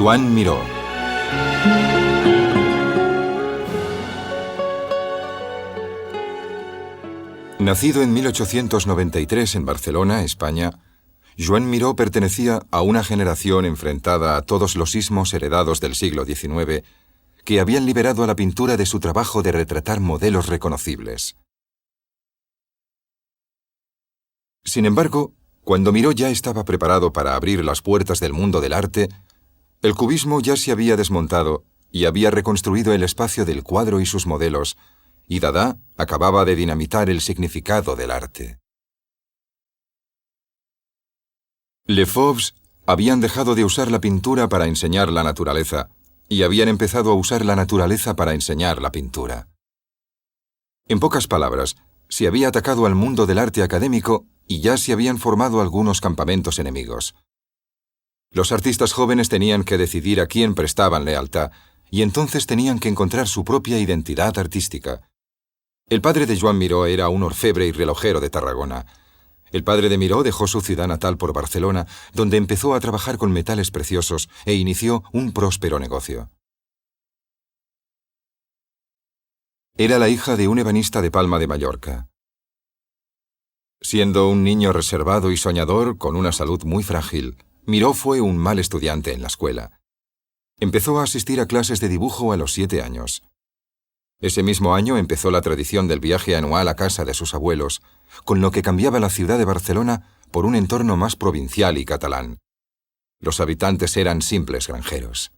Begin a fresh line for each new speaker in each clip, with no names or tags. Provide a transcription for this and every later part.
Joan Miró. Nacido en 1893 en Barcelona, España, Joan Miró pertenecía a una generación enfrentada a todos los ismos heredados del siglo XIX que habían liberado a la pintura de su trabajo de retratar modelos reconocibles. Sin embargo, cuando Miró ya estaba preparado para abrir las puertas del mundo del arte, el cubismo ya se había desmontado y había reconstruido el espacio del cuadro y sus modelos, y Dada acababa de dinamitar el significado del arte. Les Fauves habían dejado de usar la pintura para enseñar la naturaleza y habían empezado a usar la naturaleza para enseñar la pintura. En pocas palabras, se había atacado al mundo del arte académico y ya se habían formado algunos campamentos enemigos. Los artistas jóvenes tenían que decidir a quién prestaban lealtad y entonces tenían que encontrar su propia identidad artística. El padre de Joan Miró era un orfebre y relojero de Tarragona. El padre de Miró dejó su ciudad natal por Barcelona, donde empezó a trabajar con metales preciosos e inició un próspero negocio. Era la hija de un ebanista de Palma de Mallorca. Siendo un niño reservado y soñador, con una salud muy frágil, Miró fue un mal estudiante en la escuela. Empezó a asistir a clases de dibujo a los 7 años. Ese mismo año empezó la tradición del viaje anual a casa de sus abuelos, con lo que cambiaba la ciudad de Barcelona por un entorno más provincial y catalán. Los habitantes eran simples granjeros.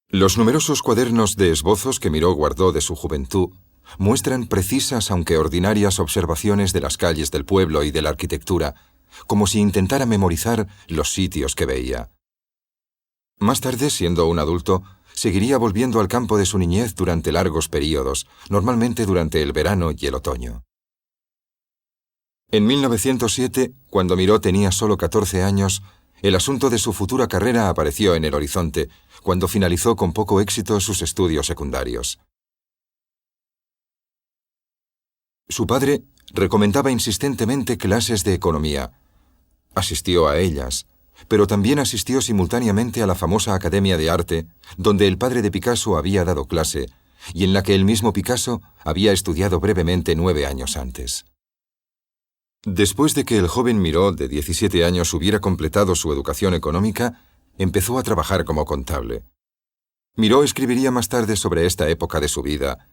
Los numerosos cuadernos de esbozos que Miró guardó de su juventud muestran precisas aunque ordinarias observaciones de las calles del pueblo y de la arquitectura, como si intentara memorizar los sitios que veía. Más tarde, siendo un adulto, seguiría volviendo al campo de su niñez durante largos períodos, normalmente durante el verano y el otoño. En 1907, cuando Miró tenía solo 14 años, el asunto de su futura carrera apareció en el horizonte, cuando finalizó con poco éxito sus estudios secundarios. Su padre recomendaba insistentemente clases de economía. Asistió a ellas, pero también asistió simultáneamente a la famosa Academia de Arte, donde el padre de Picasso había dado clase, y en la que el mismo Picasso había estudiado brevemente 9 años antes. Después de que el joven Miró, de 17 años, hubiera completado su educación económica, empezó a trabajar como contable. Miró escribiría más tarde sobre esta época de su vida: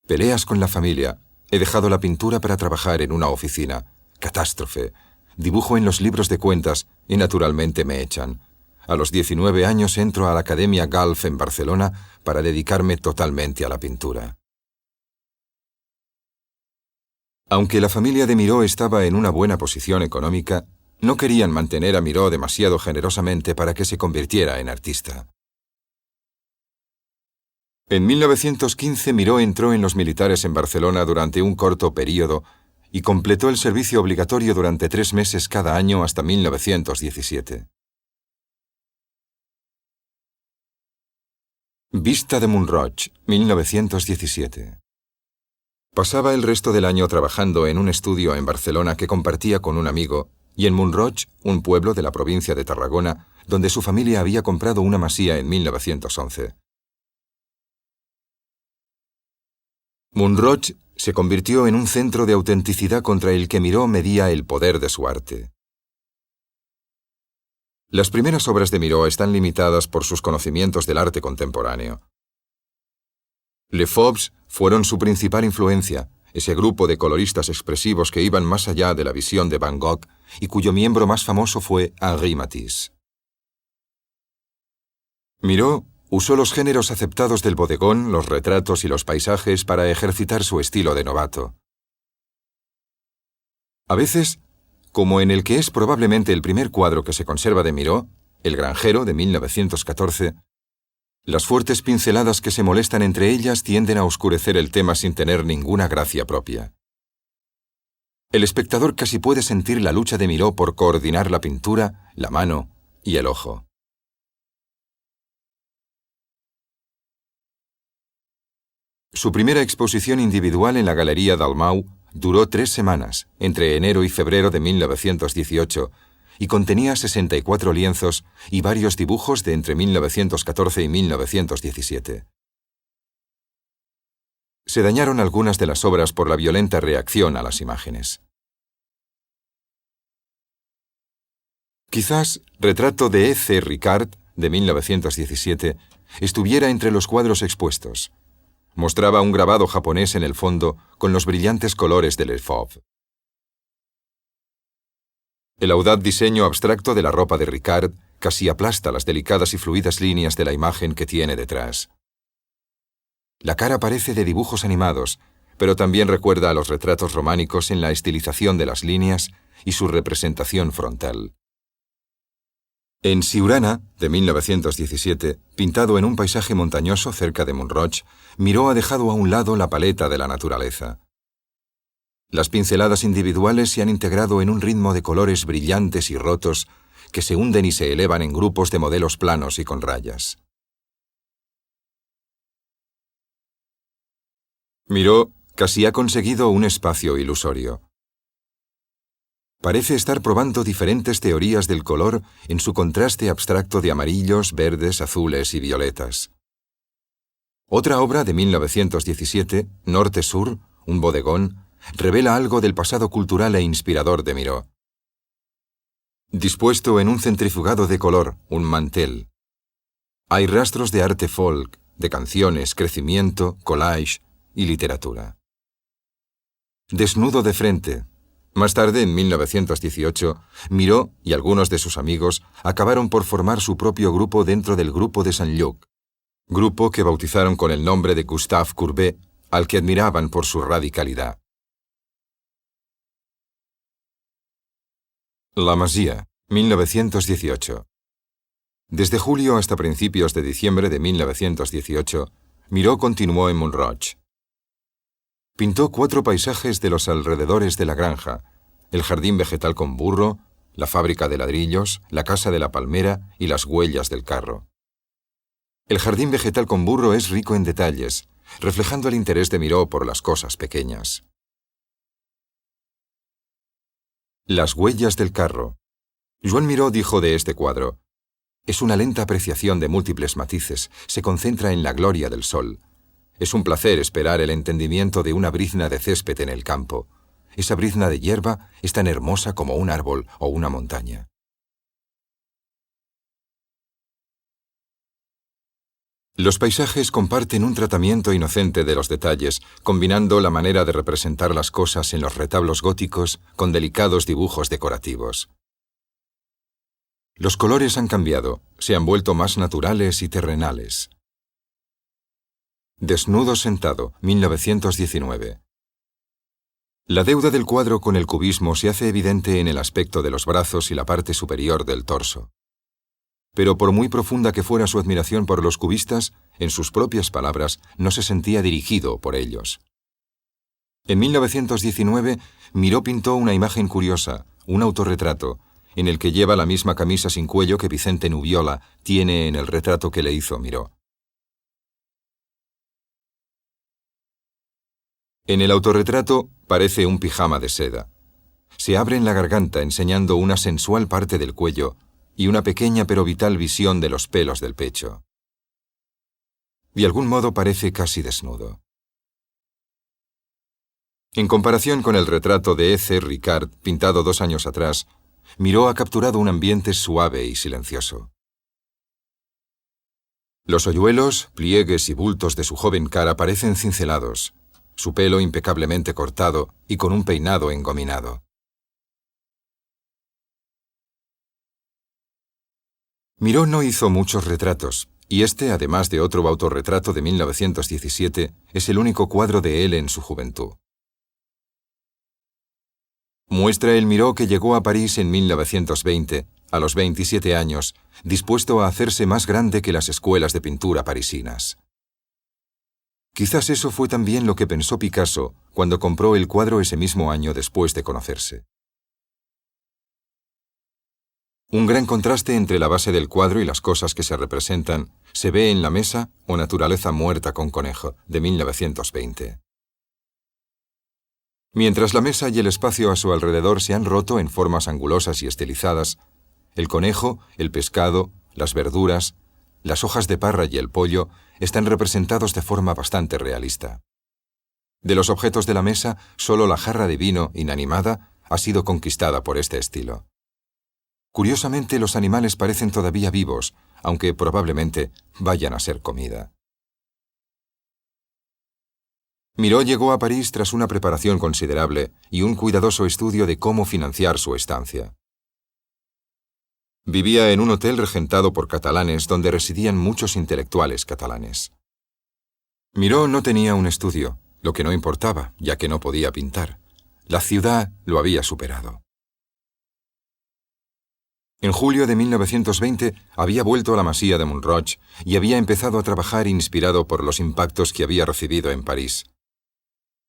peleas con la familia, he dejado la pintura para trabajar en una oficina, catástrofe, dibujo en los libros de cuentas y naturalmente me echan. A los 19 años entro a la Academia Galf en Barcelona para dedicarme totalmente a la pintura. Aunque la familia de Miró estaba en una buena posición económica, no querían mantener a Miró demasiado generosamente para que se convirtiera en artista. En 1915 Miró entró en los militares en Barcelona durante un corto período y completó el servicio obligatorio durante 3 meses cada año hasta 1917. Vista de Mont-Roig, 1917. Pasaba el resto del año trabajando en un estudio en Barcelona que compartía con un amigo, y en Mont-Roig, un pueblo de la provincia de Tarragona, donde su familia había comprado una masía en 1911. Mont-Roig se convirtió en un centro de autenticidad contra el que Miró medía el poder de su arte. Las primeras obras de Miró están limitadas por sus conocimientos del arte contemporáneo. Les Fauves fueron su principal influencia, ese grupo de coloristas expresivos que iban más allá de la visión de Van Gogh y cuyo miembro más famoso fue Henri Matisse. Miró usó los géneros aceptados del bodegón, los retratos y los paisajes para ejercitar su estilo de novato. A veces, como en el que es probablemente el primer cuadro que se conserva de Miró, El granjero, de 1914, las fuertes pinceladas que se molestan entre ellas tienden a oscurecer el tema sin tener ninguna gracia propia. El espectador casi puede sentir la lucha de Miró por coordinar la pintura, la mano y el ojo. Su primera exposición individual en la Galería Dalmau duró 3 semanas, entre enero y febrero de 1918, y contenía 64 lienzos y varios dibujos de entre 1914 y 1917. Se dañaron algunas de las obras por la violenta reacción a las imágenes. Quizás Retrato de E.C. Ricard, de 1917, estuviera entre los cuadros expuestos. Mostraba un grabado japonés en el fondo con los brillantes colores del efod. El audaz diseño abstracto de la ropa de Ricard casi aplasta las delicadas y fluidas líneas de la imagen que tiene detrás. La cara parece de dibujos animados, pero también recuerda a los retratos románicos en la estilización de las líneas y su representación frontal. En Siurana, de 1917, pintado en un paisaje montañoso cerca de Montrouge, Miró ha dejado a un lado la paleta de la naturaleza. Las pinceladas individuales se han integrado en un ritmo de colores brillantes y rotos que se hunden y se elevan en grupos de modelos planos y con rayas. Miró casi ha conseguido un espacio ilusorio. Parece estar probando diferentes teorías del color en su contraste abstracto de amarillos, verdes, azules y violetas. Otra obra de 1917, Norte-Sur, un bodegón, revela algo del pasado cultural e inspirador de Miró. Dispuesto en un centrifugado de color, un mantel. Hay rastros de arte folk, de canciones, crecimiento, collage y literatura. Desnudo de frente. Más tarde, en 1918, Miró y algunos de sus amigos acabaron por formar su propio grupo dentro del Grupo de Saint-Luc, grupo que bautizaron con el nombre de Gustave Courbet, al que admiraban por su radicalidad. La Masía, 1918. Desde julio hasta principios de diciembre de 1918, Miró continuó en Montrouge. Pintó 4 paisajes de los alrededores de la granja, el jardín vegetal con burro, la fábrica de ladrillos, la casa de la palmera y las huellas del carro. El jardín vegetal con burro es rico en detalles, reflejando el interés de Miró por las cosas pequeñas. Las huellas del carro. Joan Miró dijo de este cuadro: es una lenta apreciación de múltiples matices, se concentra en la gloria del sol. Es un placer esperar el entendimiento de una brizna de césped en el campo. Esa brizna de hierba es tan hermosa como un árbol o una montaña. Los paisajes comparten un tratamiento inocente de los detalles, combinando la manera de representar las cosas en los retablos góticos con delicados dibujos decorativos. Los colores han cambiado, se han vuelto más naturales y terrenales. Desnudo sentado, 1919. La deuda del cuadro con el cubismo se hace evidente en el aspecto de los brazos y la parte superior del torso. Pero por muy profunda que fuera su admiración por los cubistas, en sus propias palabras, no se sentía dirigido por ellos. En 1919, Miró pintó una imagen curiosa, un autorretrato, en el que lleva la misma camisa sin cuello que Vicente Nubiola tiene en el retrato que le hizo Miró. En el autorretrato parece un pijama de seda. Se abre en la garganta enseñando una sensual parte del cuello y una pequeña pero vital visión de los pelos del pecho. De algún modo parece casi desnudo. En comparación con el retrato de E.C. Ricard, pintado 2 años atrás, Miró ha capturado un ambiente suave y silencioso. Los hoyuelos, pliegues y bultos de su joven cara parecen cincelados, su pelo impecablemente cortado y con un peinado engominado. Miró no hizo muchos retratos, y este, además de otro autorretrato de 1917, es el único cuadro de él en su juventud. Muestra el Miró que llegó a París en 1920, a los 27 años, dispuesto a hacerse más grande que las escuelas de pintura parisinas. Quizás eso fue también lo que pensó Picasso cuando compró el cuadro ese mismo año después de conocerse. Un gran contraste entre la base del cuadro y las cosas que se representan se ve en La mesa o Naturaleza muerta con conejo, de 1920. Mientras la mesa y el espacio a su alrededor se han roto en formas angulosas y estilizadas, el conejo, el pescado, las verduras, las hojas de parra y el pollo están representados de forma bastante realista. De los objetos de la mesa, solo la jarra de vino, inanimada, ha sido conquistada por este estilo. Curiosamente, los animales parecen todavía vivos, aunque probablemente vayan a ser comida. Miró llegó a París tras una preparación considerable y un cuidadoso estudio de cómo financiar su estancia. Vivía en un hotel regentado por catalanes donde residían muchos intelectuales catalanes. Miró no tenía un estudio, lo que no importaba, ya que no podía pintar. La ciudad lo había superado. En julio de 1920 había vuelto a la Masía de Montrouge y había empezado a trabajar inspirado por los impactos que había recibido en París.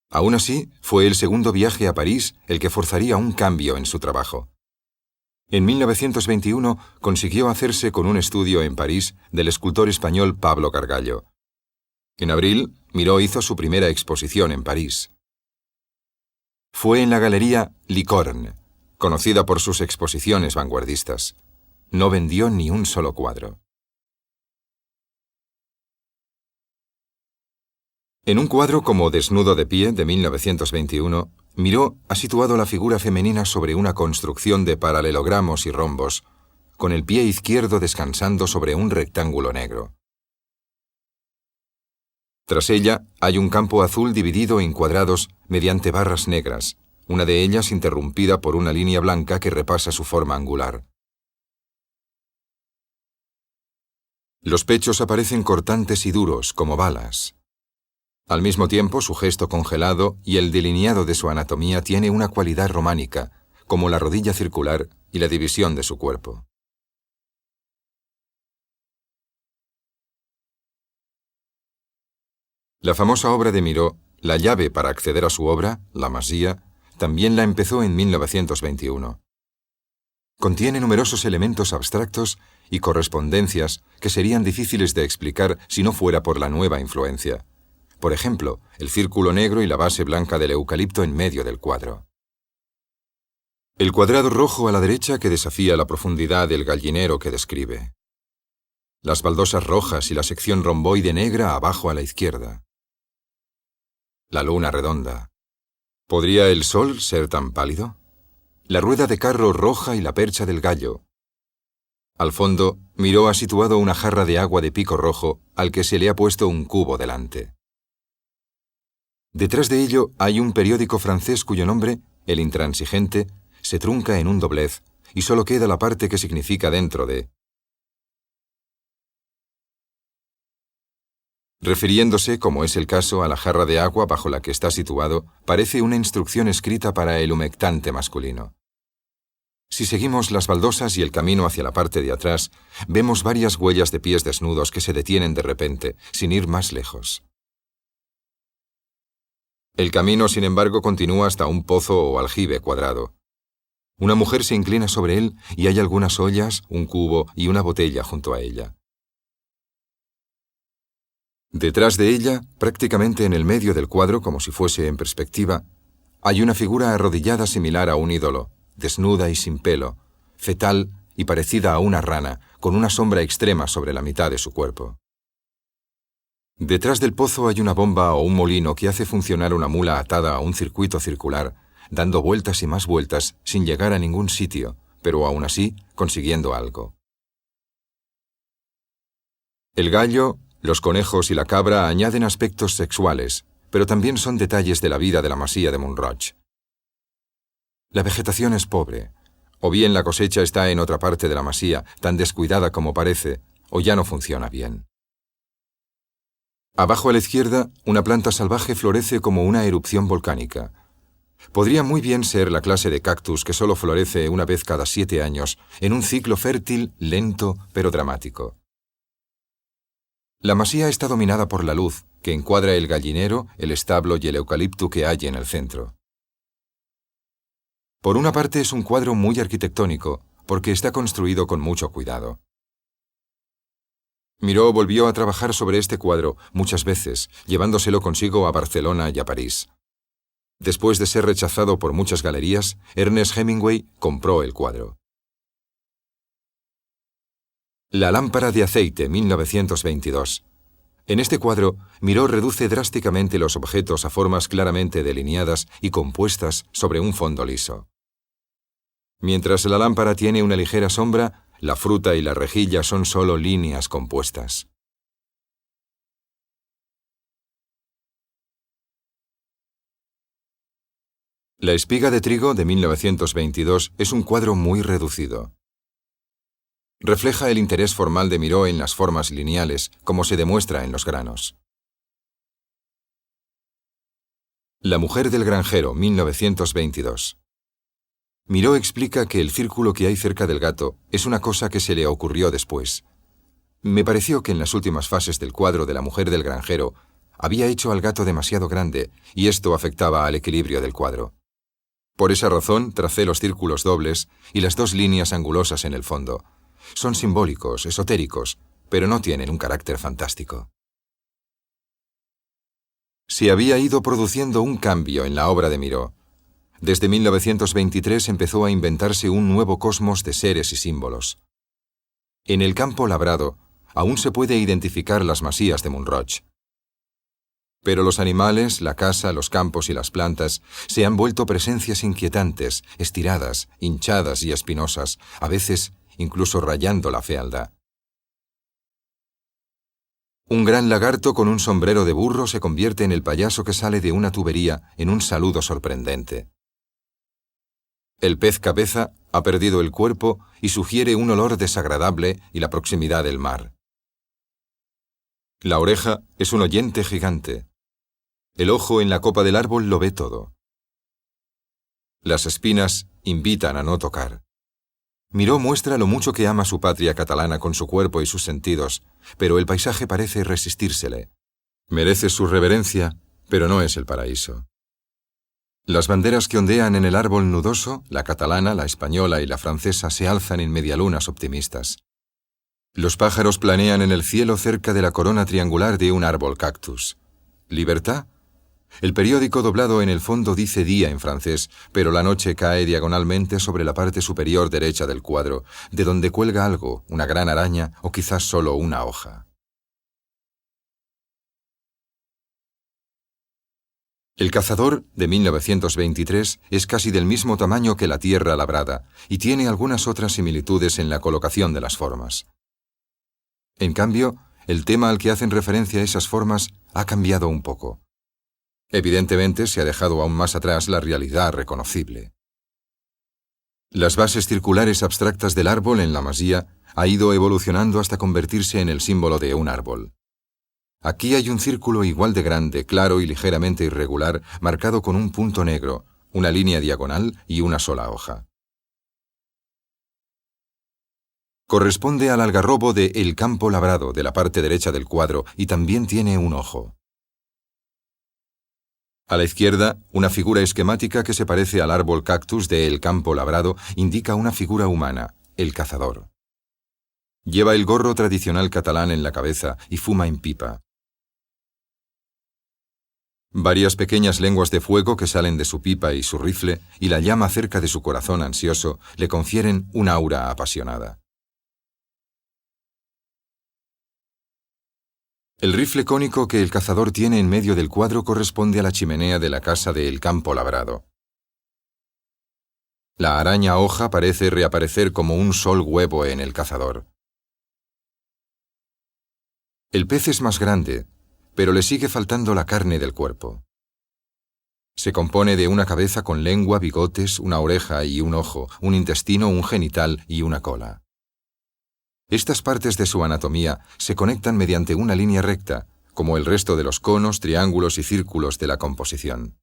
Aún así, fue el segundo viaje a París el que forzaría un cambio en su trabajo. En 1921 consiguió hacerse con un estudio en París del escultor español Pablo Gargallo. En abril, Miró hizo su primera exposición en París. Fue en la galería Licorne, conocida por sus exposiciones vanguardistas. No vendió ni un solo cuadro. En un cuadro como Desnudo de pie, de 1921, Miró ha situado la figura femenina sobre una construcción de paralelogramos y rombos, con el pie izquierdo descansando sobre un rectángulo negro. Tras ella hay un campo azul dividido en cuadrados mediante barras negras, una de ellas interrumpida por una línea blanca que repasa su forma angular. Los pechos aparecen cortantes y duros, como balas. Al mismo tiempo, su gesto congelado y el delineado de su anatomía tiene una cualidad románica, como la rodilla circular y la división de su cuerpo. La famosa obra de Miró, la llave para acceder a su obra, La Masía, también la empezó en 1921. Contiene numerosos elementos abstractos y correspondencias que serían difíciles de explicar si no fuera por la nueva influencia. Por ejemplo, el círculo negro y la base blanca del eucalipto en medio del cuadro. El cuadrado rojo a la derecha que desafía la profundidad del gallinero que describe. Las baldosas rojas y la sección romboide negra abajo a la izquierda. La luna redonda. ¿Podría el sol ser tan pálido? La rueda de carro roja y la percha del gallo. Al fondo, Miró ha situado una jarra de agua de pico rojo al que se le ha puesto un cubo delante. Detrás de ello hay un periódico francés cuyo nombre, El Intransigente, se trunca en un doblez y solo queda la parte que significa dentro de. Refiriéndose, como es el caso, a la jarra de agua bajo la que está situado, parece una instrucción escrita para el humectante masculino. Si seguimos las baldosas y el camino hacia la parte de atrás, vemos varias huellas de pies desnudos que se detienen de repente, sin ir más lejos. El camino, sin embargo, continúa hasta un pozo o aljibe cuadrado. Una mujer se inclina sobre él y hay algunas ollas, un cubo y una botella junto a ella. Detrás de ella, prácticamente en el medio del cuadro, como si fuese en perspectiva, hay una figura arrodillada similar a un ídolo, desnuda y sin pelo, fetal y parecida a una rana, con una sombra extrema sobre la mitad de su cuerpo. Detrás del pozo hay una bomba o un molino que hace funcionar una mula atada a un circuito circular, dando vueltas y más vueltas sin llegar a ningún sitio, pero aún así consiguiendo algo. El gallo, los conejos y la cabra añaden aspectos sexuales, pero también son detalles de la vida de la Masía de Montrouge. La vegetación es pobre, o bien la cosecha está en otra parte de la masía, tan descuidada como parece, o ya no funciona bien. Abajo a la izquierda, una planta salvaje florece como una erupción volcánica. Podría muy bien ser la clase de cactus que solo florece una vez cada 7 años, en un ciclo fértil, lento, pero dramático. La masía está dominada por la luz, que encuadra el gallinero, el establo y el eucalipto que hay en el centro. Por una parte es un cuadro muy arquitectónico, porque está construido con mucho cuidado. Miró volvió a trabajar sobre este cuadro muchas veces, llevándoselo consigo a Barcelona y a París. Después de ser rechazado por muchas galerías, Ernest Hemingway compró el cuadro. La lámpara de aceite, 1922. En este cuadro, Miró reduce drásticamente los objetos a formas claramente delineadas y compuestas sobre un fondo liso. Mientras la lámpara tiene una ligera sombra, la fruta y la rejilla son solo líneas compuestas. La espiga de trigo, de 1922, es un cuadro muy reducido. Refleja el interés formal de Miró en las formas lineales, como se demuestra en los granos. La mujer del granjero, 1922. Miró explica que el círculo que hay cerca del gato es una cosa que se le ocurrió después. Me pareció que en las últimas fases del cuadro de la mujer del granjero había hecho al gato demasiado grande y esto afectaba al equilibrio del cuadro. Por esa razón tracé los círculos dobles y las dos líneas angulosas en el fondo. Son simbólicos, esotéricos, pero no tienen un carácter fantástico. Se había ido produciendo un cambio en la obra de Miró. Desde 1923 empezó a inventarse un nuevo cosmos de seres y símbolos. En el campo labrado, aún se puede identificar las masías de Montrouge. Pero los animales, la casa, los campos y las plantas se han vuelto presencias inquietantes, estiradas, hinchadas y espinosas, a veces incluso rayando la fealdad. Un gran lagarto con un sombrero de burro se convierte en el payaso que sale de una tubería en un saludo sorprendente. El pez cabeza ha perdido el cuerpo y sugiere un olor desagradable y la proximidad del mar. La oreja es un oyente gigante. El ojo en la copa del árbol lo ve todo. Las espinas invitan a no tocar. Miró muestra lo mucho que ama su patria catalana con su cuerpo y sus sentidos, pero el paisaje parece resistírsele. Merece su reverencia, pero no es el paraíso. Las banderas que ondean en el árbol nudoso, la catalana, la española y la francesa, se alzan en medialunas optimistas. Los pájaros planean en el cielo cerca de la corona triangular de un árbol cactus. ¿Libertad? El periódico doblado en el fondo dice día en francés, pero la noche cae diagonalmente sobre la parte superior derecha del cuadro, de donde cuelga algo, una gran araña o quizás solo una hoja. El cazador, de 1923, es casi del mismo tamaño que la tierra labrada y tiene algunas otras similitudes en la colocación de las formas. En cambio, el tema al que hacen referencia esas formas ha cambiado un poco. Evidentemente se ha dejado aún más atrás la realidad reconocible. Las bases circulares abstractas del árbol en la masía ha ido evolucionando hasta convertirse en el símbolo de un árbol. Aquí hay un círculo igual de grande, claro y ligeramente irregular, marcado con un punto negro, una línea diagonal y una sola hoja. Corresponde al algarrobo de El campo labrado de la parte derecha del cuadro y también tiene un ojo. A la izquierda, una figura esquemática que se parece al árbol cactus de El campo labrado indica una figura humana, el cazador. Lleva el gorro tradicional catalán en la cabeza y fuma en pipa. Varias pequeñas lenguas de fuego que salen de su pipa y su rifle y la llama cerca de su corazón ansioso le confieren un aura apasionada. El rifle cónico que el cazador tiene en medio del cuadro corresponde a la chimenea de la casa de El campo labrado. La araña hoja parece reaparecer como un sol huevo en el cazador. El pez es más grande, pero le sigue faltando la carne del cuerpo. Se compone de una cabeza con lengua, bigotes, una oreja y un ojo, un intestino, un genital y una cola. Estas partes de su anatomía se conectan mediante una línea recta, como el resto de los conos, triángulos y círculos de la composición.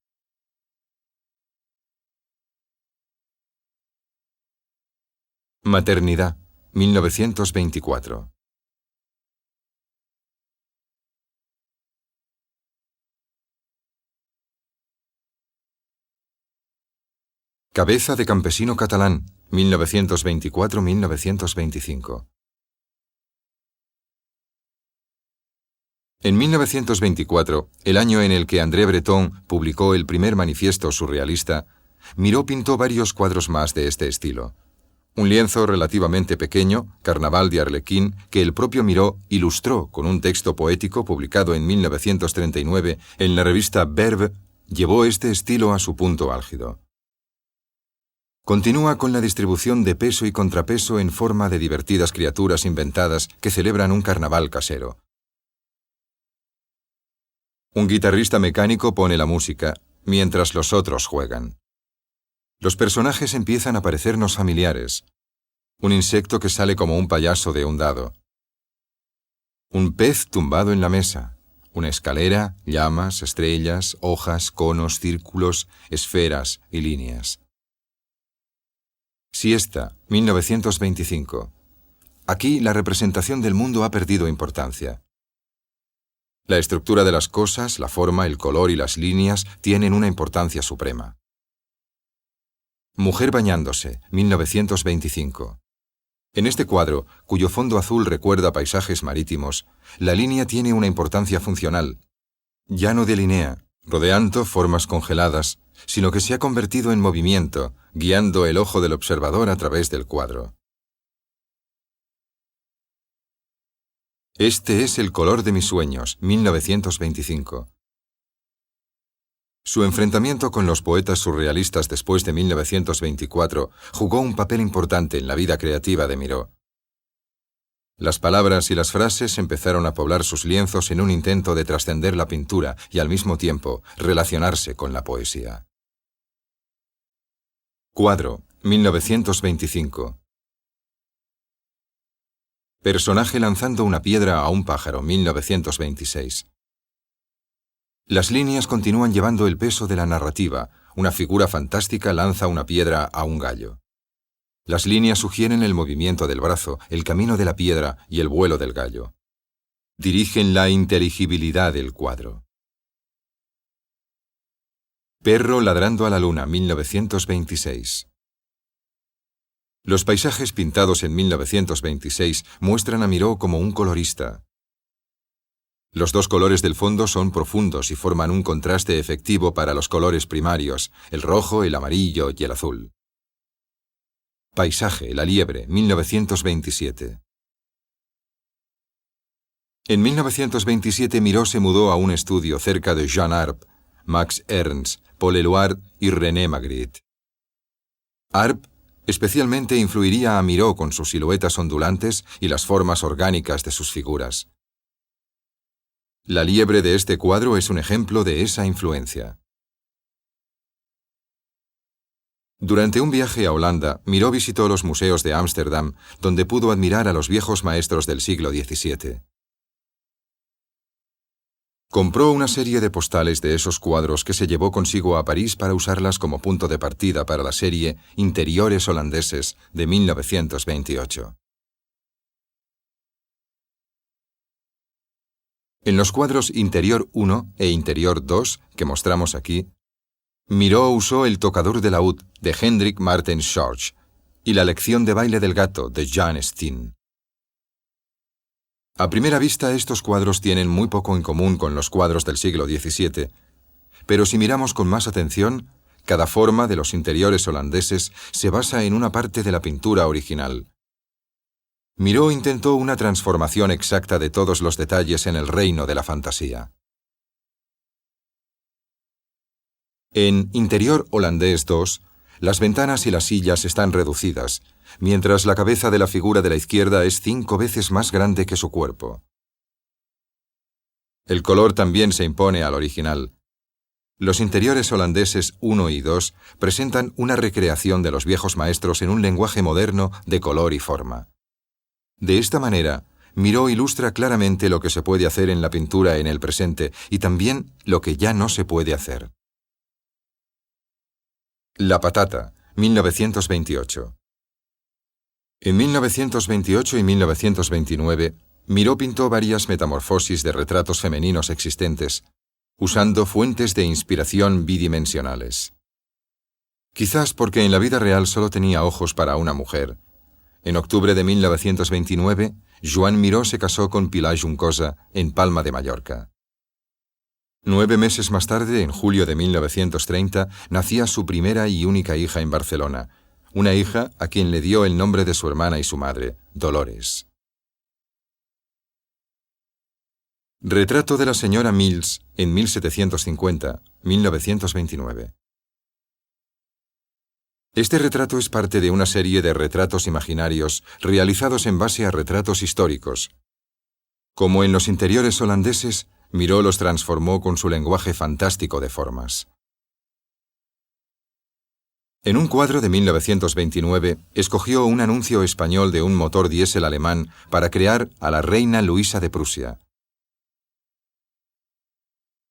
Maternidad, 1924. Cabeza de campesino catalán, 1924-1925. En 1924, el año en el que André Breton publicó el primer manifiesto surrealista, Miró pintó varios cuadros más de este estilo. Un lienzo relativamente pequeño, Carnaval de Arlequín, que el propio Miró ilustró con un texto poético publicado en 1939 en la revista Verve, llevó este estilo a su punto álgido. Continúa con la distribución de peso y contrapeso en forma de divertidas criaturas inventadas que celebran un carnaval casero. Un guitarrista mecánico pone la música, mientras los otros juegan. Los personajes empiezan a parecernos familiares. Un insecto que sale como un payaso de un dado. Un pez tumbado en la mesa. Una escalera, llamas, estrellas, hojas, conos, círculos, esferas y líneas. Siesta, 1925. Aquí la representación del mundo ha perdido importancia. La estructura de las cosas, la forma, el color y las líneas tienen una importancia suprema. Mujer bañándose, 1925. En este cuadro, cuyo fondo azul recuerda paisajes marítimos, la línea tiene una importancia funcional. Ya no delinea, rodeando formas congeladas, sino que se ha convertido en movimiento, guiando el ojo del observador a través del cuadro. Este es el color de mis sueños, 1925. Su enfrentamiento con los poetas surrealistas después de 1924 jugó un papel importante en la vida creativa de Miró. Las palabras y las frases empezaron a poblar sus lienzos en un intento de trascender la pintura y al mismo tiempo relacionarse con la poesía. Cuadro, 1925. Personaje lanzando una piedra a un pájaro, 1926. Las líneas continúan llevando el peso de la narrativa. Una figura fantástica lanza una piedra a un gallo. Las líneas sugieren el movimiento del brazo, el camino de la piedra y el vuelo del gallo. Dirigen la inteligibilidad del cuadro. Perro ladrando a la luna, 1926. Los paisajes pintados en 1926 muestran a Miró como un colorista. Los dos colores del fondo son profundos y forman un contraste efectivo para los colores primarios, el rojo, el amarillo y el azul. Paisaje, la liebre, 1927. En 1927 Miró se mudó a un estudio cerca de Jean Arp, Max Ernst, Paul Éluard y René Magritte. Arp especialmente influiría a Miró con sus siluetas ondulantes y las formas orgánicas de sus figuras. La liebre de este cuadro es un ejemplo de esa influencia. Durante un viaje a Holanda, Miró visitó los museos de Ámsterdam, donde pudo admirar a los viejos maestros del siglo XVII. Compró una serie de postales de esos cuadros que se llevó consigo a París para usarlas como punto de partida para la serie Interiores holandeses de 1928. En los cuadros Interior 1 e Interior 2, que mostramos aquí, Miró usó el tocador de laúd de Hendrik Marten Schorch y la lección de baile del gato de Jan Steen. A primera vista estos cuadros tienen muy poco en común con los cuadros del siglo XVII, pero si miramos con más atención, cada forma de los interiores holandeses se basa en una parte de la pintura original. Miró intentó una transformación exacta de todos los detalles en el reino de la fantasía. En Interior holandés 2, las ventanas y las sillas están reducidas, mientras la cabeza de la figura de la izquierda es 5 veces más grande que su cuerpo. El color también se impone al original. Los interiores holandeses 1 y 2 presentan una recreación de los viejos maestros en un lenguaje moderno de color y forma. De esta manera, Miró ilustra claramente lo que se puede hacer en la pintura en el presente y también lo que ya no se puede hacer. La patata, 1928. En 1928 y 1929, Miró pintó varias metamorfosis de retratos femeninos existentes, usando fuentes de inspiración bidimensionales. Quizás porque en la vida real solo tenía ojos para una mujer, En octubre de 1929, Joan Miró se casó con Pilar Juncosa en Palma de Mallorca. 9 meses más tarde, en julio de 1930, nacía su primera y única hija en Barcelona, una hija a quien le dio el nombre de su hermana y su madre, Dolores. Retrato de la señora Mills en 1750, 1929. Este retrato es parte de una serie de retratos imaginarios realizados en base a retratos históricos. Como en los interiores holandeses, Miró los transformó con su lenguaje fantástico de formas. En un cuadro de 1929, escogió un anuncio español de un motor diésel alemán para crear a la reina Luisa de Prusia.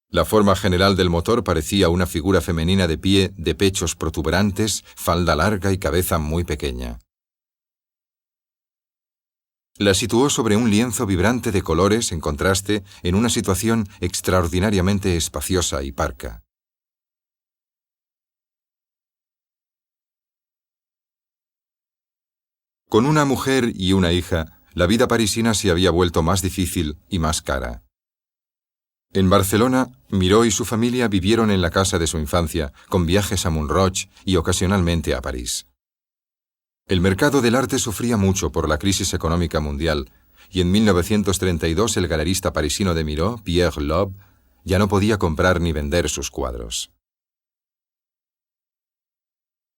La forma general del motor parecía una figura femenina de pie, de pechos protuberantes, falda larga y cabeza muy pequeña. La situó sobre un lienzo vibrante de colores en contraste en una situación extraordinariamente espaciosa y parca. Con una mujer y una hija, la vida parisina se había vuelto más difícil y más cara. En Barcelona, Miró y su familia vivieron en la casa de su infancia, con viajes a Montrouge y ocasionalmente a París. El mercado del arte sufría mucho por la crisis económica mundial, y en 1932 el galerista parisino de Miró, Pierre Loeb, ya no podía comprar ni vender sus cuadros.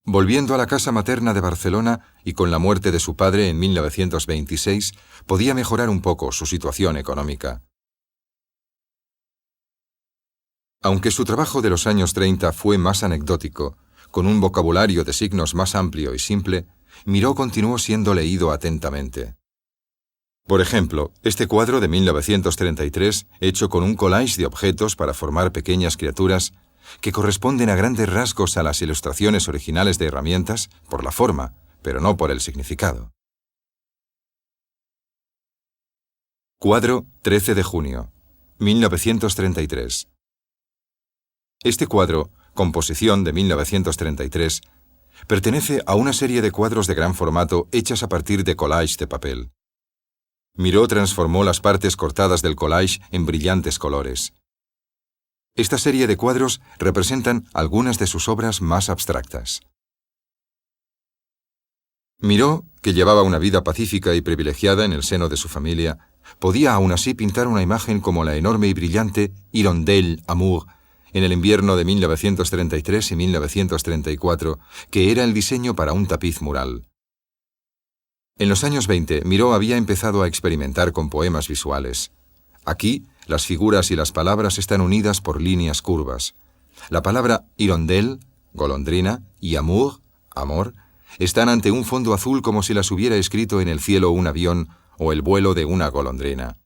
Volviendo a la casa materna de Barcelona y con la muerte de su padre en 1926, podía mejorar un poco su situación económica. Aunque su trabajo de los años 30 fue más anecdótico, con un vocabulario de signos más amplio y simple, Miró continuó siendo leído atentamente. Por ejemplo, este cuadro de 1933, hecho con un collage de objetos para formar pequeñas criaturas, que corresponden a grandes rasgos a las ilustraciones originales de herramientas, por la forma, pero no por el significado. Cuadro 13 de junio, 1933. Este cuadro, composición de 1933, pertenece a una serie de cuadros de gran formato hechas a partir de collage de papel. Miró transformó las partes cortadas del collage en brillantes colores. Esta serie de cuadros representan algunas de sus obras más abstractas. Miró, que llevaba una vida pacífica y privilegiada en el seno de su familia, podía aún así pintar una imagen como la enorme y brillante Hirondelle Amour, en el invierno de 1933 y 1934, que era el diseño para un tapiz mural. En los años 20, Miró había empezado a experimentar con poemas visuales. Aquí, las figuras y las palabras están unidas por líneas curvas. La palabra hirondelle, golondrina, y amour, amor, están ante un fondo azul como si las hubiera escrito en el cielo un avión o el vuelo de una golondrina.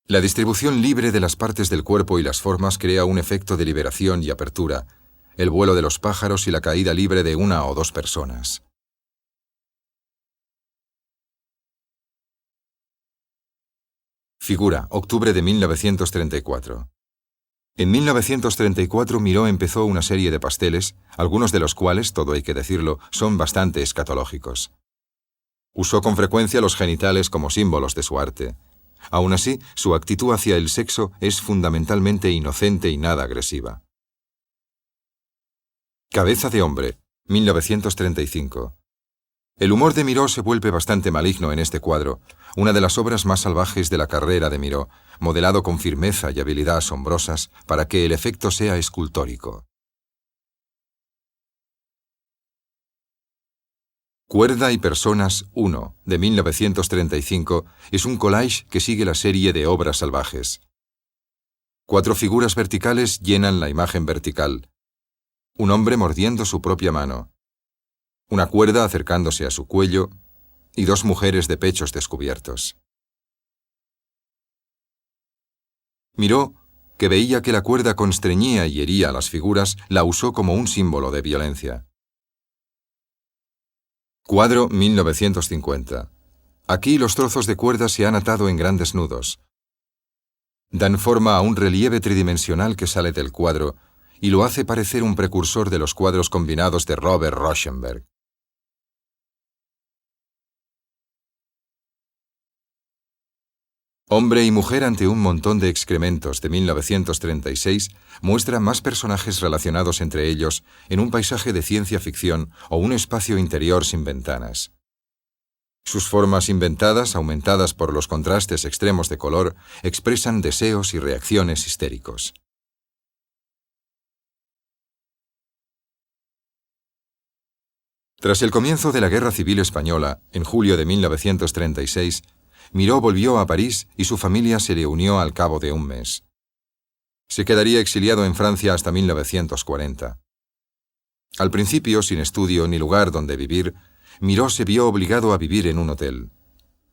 La distribución libre de las partes del cuerpo y las formas crea un efecto de liberación y apertura, el vuelo de los pájaros y la caída libre de una o dos personas. Figura, octubre de 1934. En 1934 Miró empezó una serie de pasteles, algunos de los cuales, todo hay que decirlo, son bastante escatológicos. Usó con frecuencia los genitales como símbolos de su arte. Aún así, su actitud hacia el sexo es fundamentalmente inocente y nada agresiva. Cabeza de hombre, 1935. El humor de Miró se vuelve bastante maligno en este cuadro, una de las obras más salvajes de la carrera de Miró, modelado con firmeza y habilidad asombrosas para que el efecto sea escultórico. Cuerda y personas 1, de 1935, es un collage que sigue la serie de obras salvajes. 4 figuras verticales llenan la imagen vertical. Un hombre mordiendo su propia mano. Una cuerda acercándose a su cuello y 2 mujeres de pechos descubiertos. Miró, que veía que la cuerda constreñía y hería a las figuras, la usó como un símbolo de violencia. Cuadro 1950. Aquí los trozos de cuerda se han atado en grandes nudos. Dan forma a un relieve tridimensional que sale del cuadro y lo hace parecer un precursor de los cuadros combinados de Robert Rauschenberg. Hombre y mujer ante un montón de excrementos de 1936 muestra más personajes relacionados entre ellos en un paisaje de ciencia ficción o un espacio interior sin ventanas. Sus formas inventadas, aumentadas por los contrastes extremos de color, expresan deseos y reacciones histéricos. Tras el comienzo de la Guerra Civil Española, en julio de 1936, Miró volvió a París y su familia se le unió al cabo de un mes. Se quedaría exiliado en Francia hasta 1940. Al principio, sin estudio ni lugar donde vivir, Miró se vio obligado a vivir en un hotel.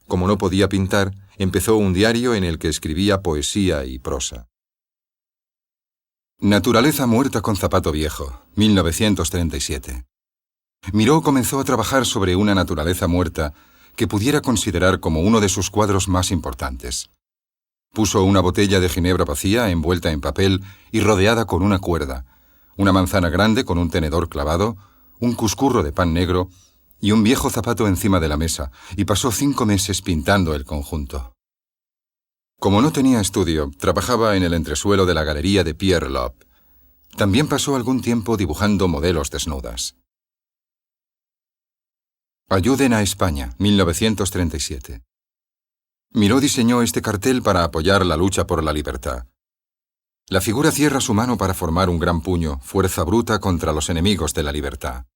Como no podía pintar, empezó un diario en el que escribía poesía y prosa. Naturaleza muerta con zapato viejo, 1937. Miró comenzó a trabajar sobre una naturaleza muerta que pudiera considerar como uno de sus cuadros más importantes. Puso una botella de ginebra vacía envuelta en papel y rodeada con una cuerda, una manzana grande con un tenedor clavado, un cuscurro de pan negro y un viejo zapato encima de la mesa, y pasó 5 meses pintando el conjunto. Como no tenía estudio, trabajaba en el entresuelo de la galería de Pierre Loeb. También pasó algún tiempo dibujando modelos desnudas. Ayuden a España, 1937. Miró diseñó este cartel para apoyar la lucha por la libertad. La figura cierra su mano para formar un gran puño, fuerza bruta contra los enemigos de la libertad.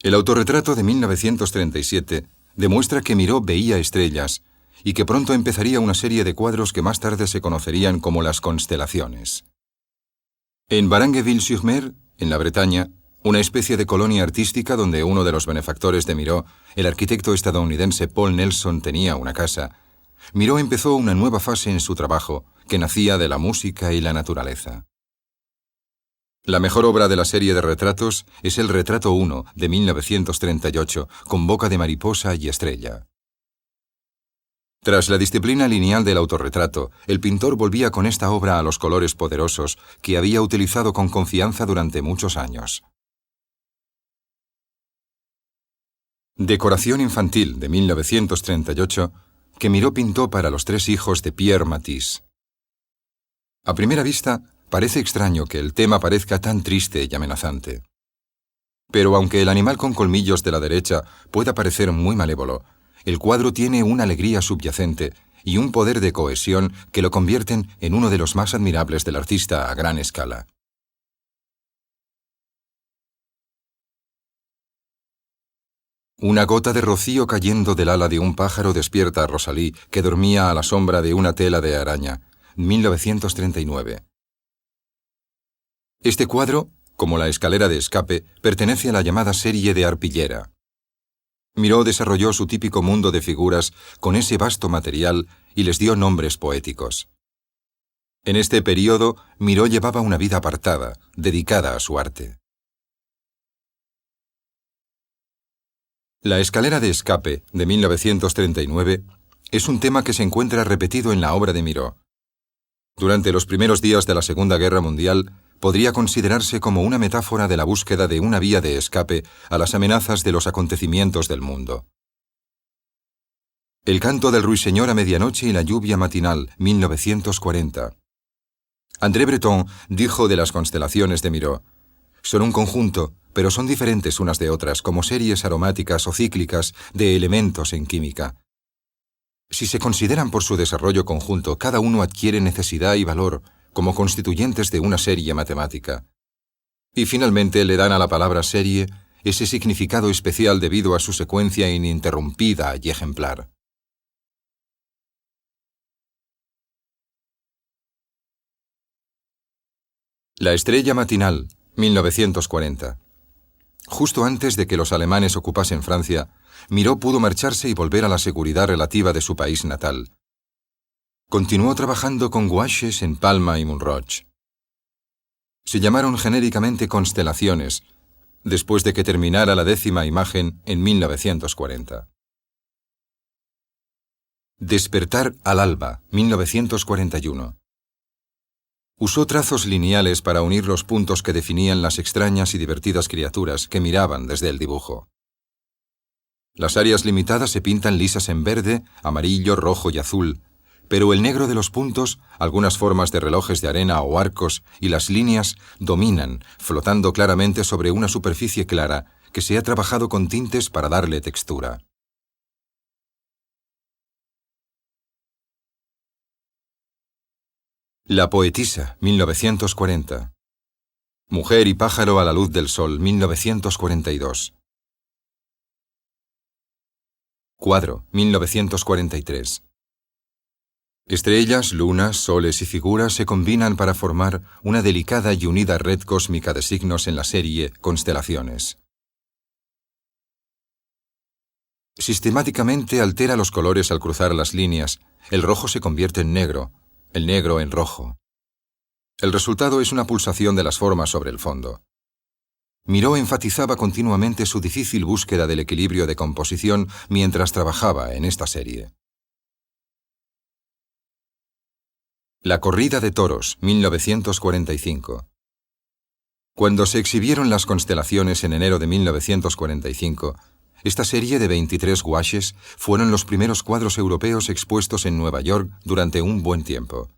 El autorretrato de 1937 demuestra que Miró veía estrellas y que pronto empezaría una serie de cuadros que más tarde se conocerían como las constelaciones. En Varangueville-sur-Mer, en la Bretaña, una especie de colonia artística donde uno de los benefactores de Miró, el arquitecto estadounidense Paul Nelson, tenía una casa, Miró empezó una nueva fase en su trabajo, que nacía de la música y la naturaleza. La mejor obra de la serie de retratos es el Retrato 1, de 1938, con boca de mariposa y estrella. Tras la disciplina lineal del autorretrato, el pintor volvía con esta obra a los colores poderosos que había utilizado con confianza durante muchos años. Decoración infantil, de 1938, que Miró pintó para los 3 hijos de Pierre Matisse. A primera vista, parece extraño que el tema parezca tan triste y amenazante. Pero aunque el animal con colmillos de la derecha pueda parecer muy malévolo, el cuadro tiene una alegría subyacente y un poder de cohesión que lo convierten en uno de los más admirables del artista a gran escala. Una gota de rocío cayendo del ala de un pájaro despierta a Rosalí, que dormía a la sombra de una tela de araña, 1939. Este cuadro, como la escalera de escape, pertenece a la llamada serie de Arpillera. Miró desarrolló su típico mundo de figuras con ese vasto material y les dio nombres poéticos. En este período, Miró llevaba una vida apartada, dedicada a su arte. La escalera de escape, de 1939, es un tema que se encuentra repetido en la obra de Miró. Durante los primeros días de la Segunda Guerra Mundial, podría considerarse como una metáfora de la búsqueda de una vía de escape a las amenazas de los acontecimientos del mundo. El canto del ruiseñor a medianoche y la lluvia matinal, 1940. André Breton dijo de las constelaciones de Miró: son un conjunto, pero son diferentes unas de otras, como series aromáticas o cíclicas de elementos en química. Si se consideran por su desarrollo conjunto, cada uno adquiere necesidad y valor, como constituyentes de una serie matemática. Y finalmente le dan a la palabra serie ese significado especial debido a su secuencia ininterrumpida y ejemplar. La estrella matinal, 1940. Justo antes de que los alemanes ocupasen Francia, Miró pudo marcharse y volver a la seguridad relativa de su país natal. Continuó trabajando con gouaches en Palma y Montrouge. Se llamaron genéricamente constelaciones, después de que terminara la 10ª imagen en 1940. Despertar al alba, 1941. Usó trazos lineales para unir los puntos que definían las extrañas y divertidas criaturas que miraban desde el dibujo. Las áreas limitadas se pintan lisas en verde, amarillo, rojo y azul, pero el negro de los puntos, algunas formas de relojes de arena o arcos y las líneas dominan, flotando claramente sobre una superficie clara que se ha trabajado con tintes para darle textura. La poetisa, 1940. Mujer y pájaro a la luz del sol, 1942. Cuadro, 1943. Estrellas, lunas, soles y figuras se combinan para formar una delicada y unida red cósmica de signos en la serie Constelaciones. Sistemáticamente altera los colores al cruzar las líneas. El rojo se convierte en negro, el negro en rojo. El resultado es una pulsación de las formas sobre el fondo. Miró enfatizaba continuamente su difícil búsqueda del equilibrio de composición mientras trabajaba en esta serie. La corrida de toros, 1945. Cuando se exhibieron las constelaciones en enero de 1945, esta serie de 23 gouaches fueron los primeros cuadros europeos expuestos en Nueva York durante un buen tiempo.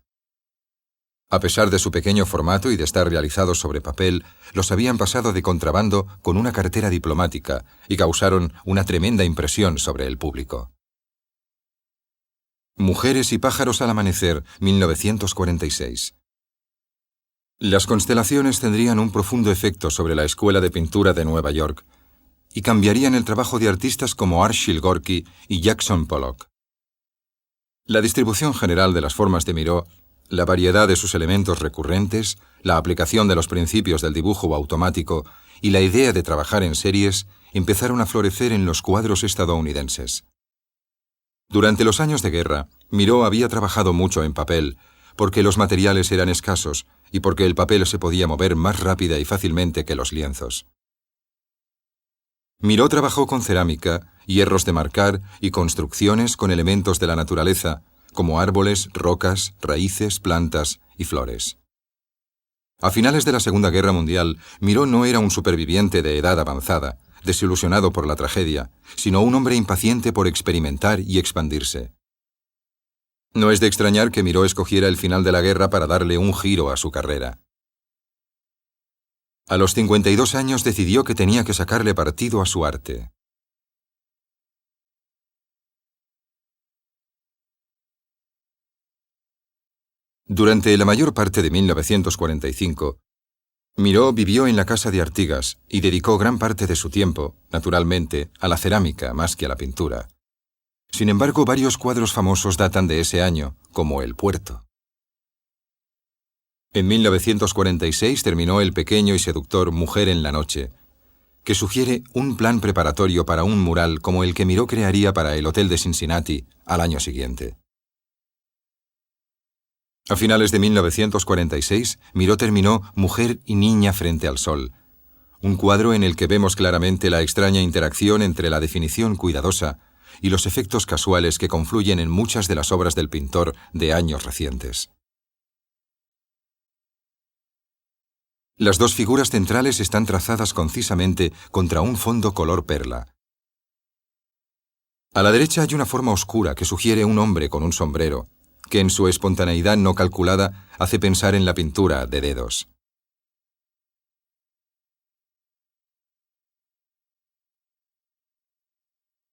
A pesar de su pequeño formato y de estar realizados sobre papel, los habían pasado de contrabando con una cartera diplomática y causaron una tremenda impresión sobre el público. Mujeres y pájaros al amanecer, 1946. Las constelaciones tendrían un profundo efecto sobre la Escuela de Pintura de Nueva York y cambiarían el trabajo de artistas como Arshile Gorky y Jackson Pollock. La distribución general de las formas de Miró, la variedad de sus elementos recurrentes, la aplicación de los principios del dibujo automático y la idea de trabajar en series empezaron a florecer en los cuadros estadounidenses. Durante los años de guerra, Miró había trabajado mucho en papel, porque los materiales eran escasos y porque el papel se podía mover más rápida y fácilmente que los lienzos. Miró trabajó con cerámica, hierros de marcar y construcciones con elementos de la naturaleza, como árboles, rocas, raíces, plantas y flores. A finales de la Segunda Guerra Mundial, Miró no era un superviviente de edad avanzada, desilusionado por la tragedia, sino un hombre impaciente por experimentar y expandirse. No es de extrañar que Miró escogiera el final de la guerra para darle un giro a su carrera. A los 52 años decidió que tenía que sacarle partido a su arte. Durante la mayor parte de 1945, Miró vivió en la casa de Artigas y dedicó gran parte de su tiempo, naturalmente, a la cerámica más que a la pintura. Sin embargo, varios cuadros famosos datan de ese año, como El Puerto. En 1946 terminó el pequeño y seductor Mujer en la noche, que sugiere un plan preparatorio para un mural como el que Miró crearía para el Hotel de Cincinnati al año siguiente. A finales de 1946, Miró terminó Mujer y niña frente al sol, un cuadro en el que vemos claramente la extraña interacción entre la definición cuidadosa y los efectos casuales que confluyen en muchas de las obras del pintor de años recientes. Las dos figuras centrales están trazadas concisamente contra un fondo color perla. A la derecha hay una forma oscura que sugiere un hombre con un sombrero, que en su espontaneidad no calculada hace pensar en la pintura de dedos.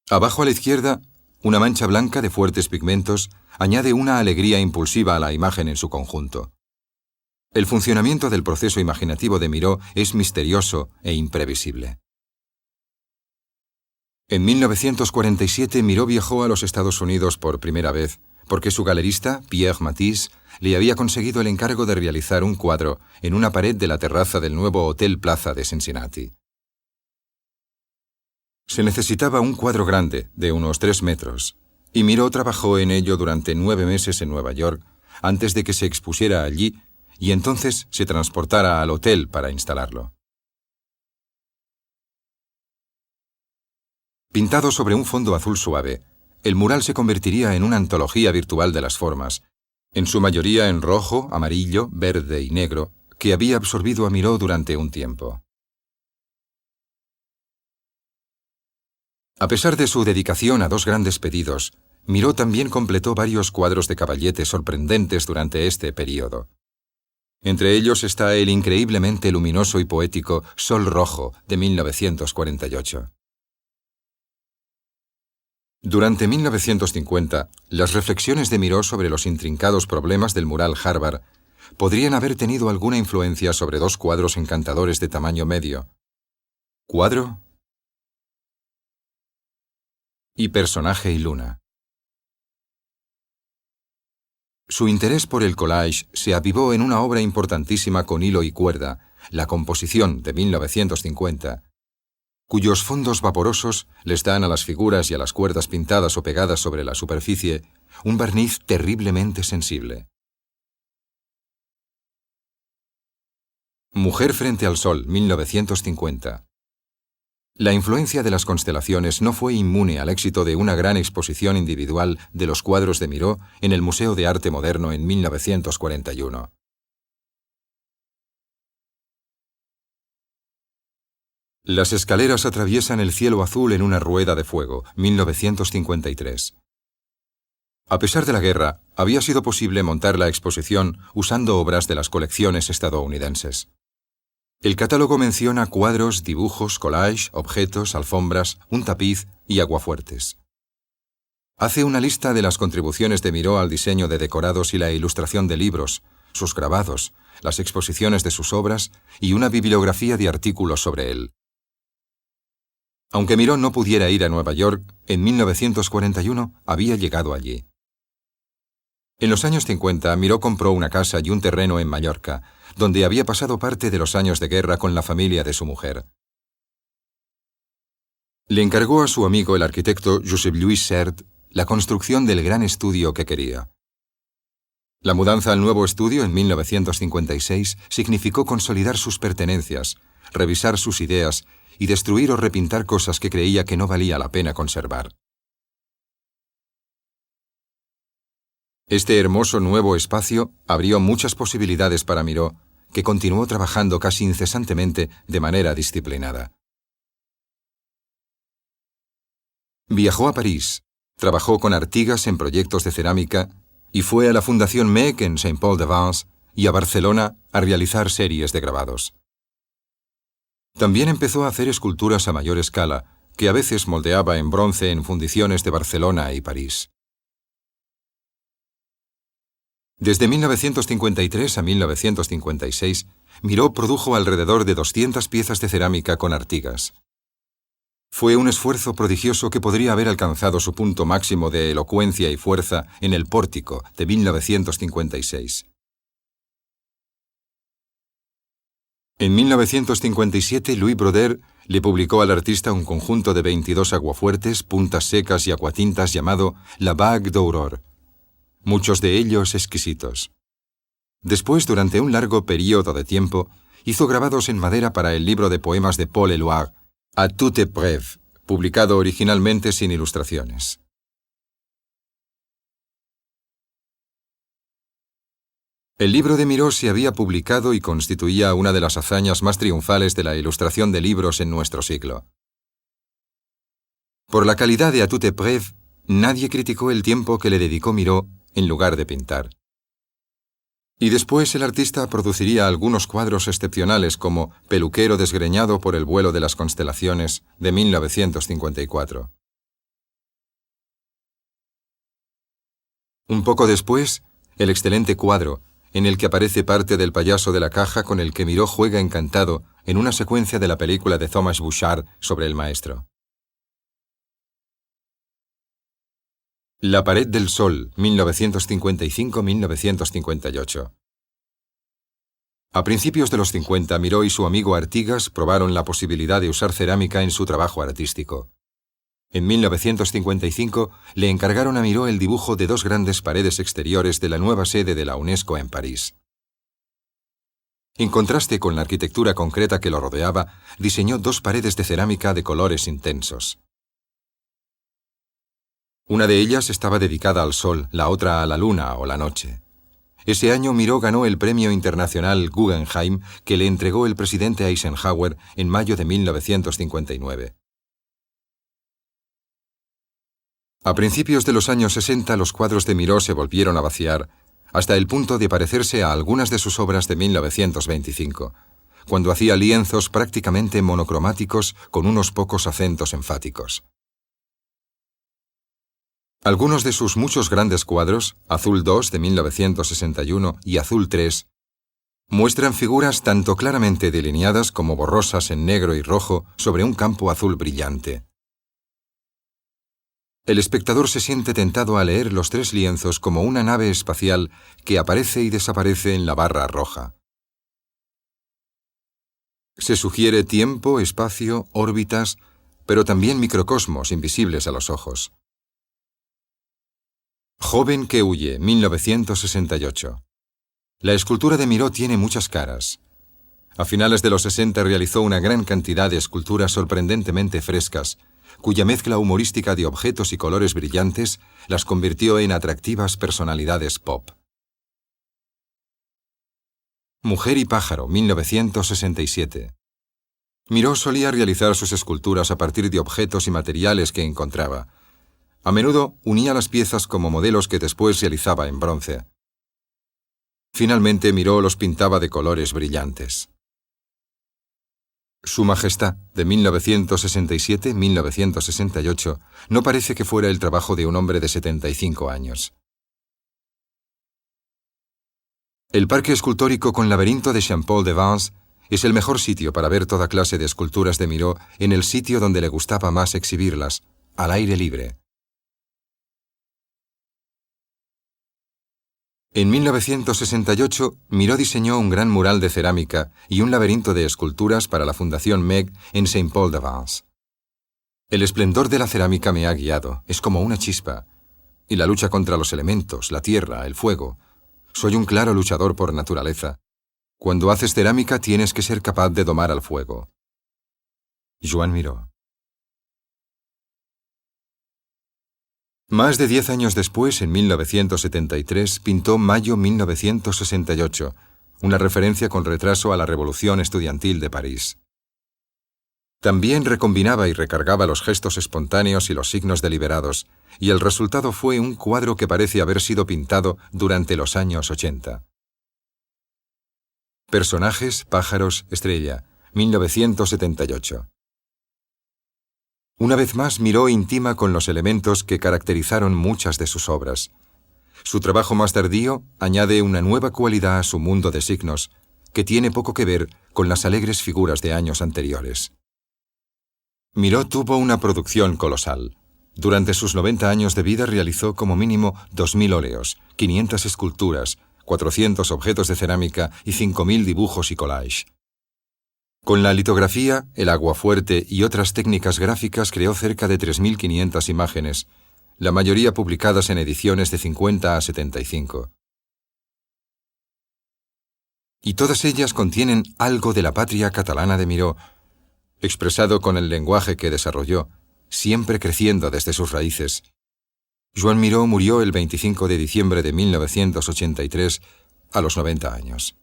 Abajo a la izquierda, una mancha blanca de fuertes pigmentos añade una alegría impulsiva a la imagen en su conjunto. El funcionamiento del proceso imaginativo de Miró es misterioso e imprevisible. En 1947 Miró viajó a los Estados Unidos por primera vez porque su galerista, Pierre Matisse, le había conseguido el encargo de realizar un cuadro en una pared de la terraza del nuevo Hotel Plaza de Cincinnati. Se necesitaba un cuadro grande, de unos 3 metros, y Miró trabajó en ello durante 9 meses en Nueva York, antes de que se expusiera allí y entonces se transportara al hotel para instalarlo. Pintado sobre un fondo azul suave, el mural se convertiría en una antología virtual de las formas, en su mayoría en rojo, amarillo, verde y negro, que había absorbido a Miró durante un tiempo. A pesar de su dedicación a dos grandes pedidos, Miró también completó varios cuadros de caballete sorprendentes durante este período. Entre ellos está el increíblemente luminoso y poético Sol Rojo de 1948. Durante 1950, las reflexiones de Miró sobre los intrincados problemas del mural Harvard podrían haber tenido alguna influencia sobre dos cuadros encantadores de tamaño medio. Cuadro y Personaje y Luna. Su interés por el collage se avivó en una obra importantísima con hilo y cuerda, La Composición de 1950, cuyos fondos vaporosos les dan a las figuras y a las cuerdas pintadas o pegadas sobre la superficie un barniz terriblemente sensible. Mujer frente al sol, 1950. La influencia de las constelaciones no fue inmune al éxito de una gran exposición individual de los cuadros de Miró en el Museo de Arte Moderno en 1941. Las escaleras atraviesan el cielo azul en una rueda de fuego, 1953. A pesar de la guerra, había sido posible montar la exposición usando obras de las colecciones estadounidenses. El catálogo menciona cuadros, dibujos, collage, objetos, alfombras, un tapiz y aguafuertes. Hace una lista de las contribuciones de Miró al diseño de decorados y la ilustración de libros, sus grabados, las exposiciones de sus obras y una bibliografía de artículos sobre él. Aunque Miró no pudiera ir a Nueva York, en 1941 había llegado allí. En los años 50, Miró compró una casa y un terreno en Mallorca, donde había pasado parte de los años de guerra con la familia de su mujer. Le encargó a su amigo el arquitecto Josep Lluís Sert la construcción del gran estudio que quería. La mudanza al nuevo estudio en 1956 significó consolidar sus pertenencias, revisar sus ideas y destruir o repintar cosas que creía que no valía la pena conservar. Este hermoso nuevo espacio abrió muchas posibilidades para Miró, que continuó trabajando casi incesantemente de manera disciplinada. Viajó a París, trabajó con Artigas en proyectos de cerámica y fue a la Fundación MEC en Saint-Paul-de-Vence y a Barcelona a realizar series de grabados. También empezó a hacer esculturas a mayor escala, que a veces moldeaba en bronce en fundiciones de Barcelona y París. Desde 1953 a 1956, Miró produjo alrededor de 200 piezas de cerámica con Artigas. Fue un esfuerzo prodigioso que podría haber alcanzado su punto máximo de elocuencia y fuerza en El Pórtico de 1956. En 1957, Louis Broder le publicó al artista un conjunto de 22 aguafuertes, puntas secas y aguatintas llamado La Bague d'Aurore, muchos de ellos exquisitos. Después, durante un largo período de tiempo, hizo grabados en madera para el libro de poemas de Paul Éluard, A toute épreuve, publicado originalmente sin ilustraciones. El libro de Miró se había publicado y constituía una de las hazañas más triunfales de la ilustración de libros en nuestro siglo. Por la calidad de A toute épreuve, nadie criticó el tiempo que le dedicó Miró en lugar de pintar. Y después el artista produciría algunos cuadros excepcionales como Peluquero desgreñado por el vuelo de las constelaciones de 1954. Un poco después, el excelente cuadro, en el que aparece parte del payaso de la caja con el que Miró juega encantado en una secuencia de la película de Thomas Bouchard sobre el maestro. La pared del sol, 1955-1958. A principios de los 50, Miró y su amigo Artigas probaron la posibilidad de usar cerámica en su trabajo artístico. En 1955 le encargaron a Miró el dibujo de dos grandes paredes exteriores de la nueva sede de la UNESCO en París. En contraste con la arquitectura concreta que lo rodeaba, diseñó dos paredes de cerámica de colores intensos. Una de ellas estaba dedicada al sol, la otra a la luna o la noche. Ese año Miró ganó el Premio Internacional Guggenheim que le entregó el presidente Eisenhower en mayo de 1959. A principios de los años 60 los cuadros de Miró se volvieron a vaciar, hasta el punto de parecerse a algunas de sus obras de 1925, cuando hacía lienzos prácticamente monocromáticos con unos pocos acentos enfáticos. Algunos de sus muchos grandes cuadros, Azul II de 1961 y Azul III, muestran figuras tanto claramente delineadas como borrosas en negro y rojo sobre un campo azul brillante. El espectador se siente tentado a leer los tres lienzos como una nave espacial que aparece y desaparece en la barra roja. Se sugiere tiempo, espacio, órbitas, pero también microcosmos invisibles a los ojos. Joven que huye, 1968. La escultura de Miró tiene muchas caras. A finales de los 60 realizó una gran cantidad de esculturas sorprendentemente frescas, cuya mezcla humorística de objetos y colores brillantes las convirtió en atractivas personalidades pop. Mujer y pájaro, 1967. Miró solía realizar sus esculturas a partir de objetos y materiales que encontraba. A menudo unía las piezas como modelos que después realizaba en bronce. Finalmente Miró los pintaba de colores brillantes. Su Majestad, de 1967-1968, no parece que fuera el trabajo de un hombre de 75 años. El Parque Escultórico con Laberinto de Saint-Paul-de-Vence es el mejor sitio para ver toda clase de esculturas de Miró en el sitio donde le gustaba más exhibirlas, al aire libre. En 1968, Miró diseñó un gran mural de cerámica y un laberinto de esculturas para la Fundación Meg en Saint-Paul-de-Vence. El esplendor de la cerámica me ha guiado, es como una chispa. Y la lucha contra los elementos, la tierra, el fuego. Soy un claro luchador por naturaleza. Cuando haces cerámica tienes que ser capaz de domar al fuego. Joan Miró. Más de 10 años después, en 1973, pintó Mayo 1968, una referencia con retraso a la Revolución Estudiantil de París. También recombinaba y recargaba los gestos espontáneos y los signos deliberados, y el resultado fue un cuadro que parece haber sido pintado durante los años 80. Personajes, pájaros, estrella, 1978. Una vez más Miró intima con los elementos que caracterizaron muchas de sus obras. Su trabajo más tardío añade una nueva cualidad a su mundo de signos, que tiene poco que ver con las alegres figuras de años anteriores. Miró tuvo una producción colosal. Durante sus 90 años de vida realizó como mínimo 2.000 óleos, 500 esculturas, 400 objetos de cerámica y 5.000 dibujos y collage. Con la litografía, el aguafuerte y otras técnicas gráficas creó cerca de 3.500 imágenes, la mayoría publicadas en ediciones de 50 a 75. Y todas ellas contienen algo de la patria catalana de Miró, expresado con el lenguaje que desarrolló, siempre creciendo desde sus raíces. Joan Miró murió el 25 de diciembre de 1983, a los 90 años.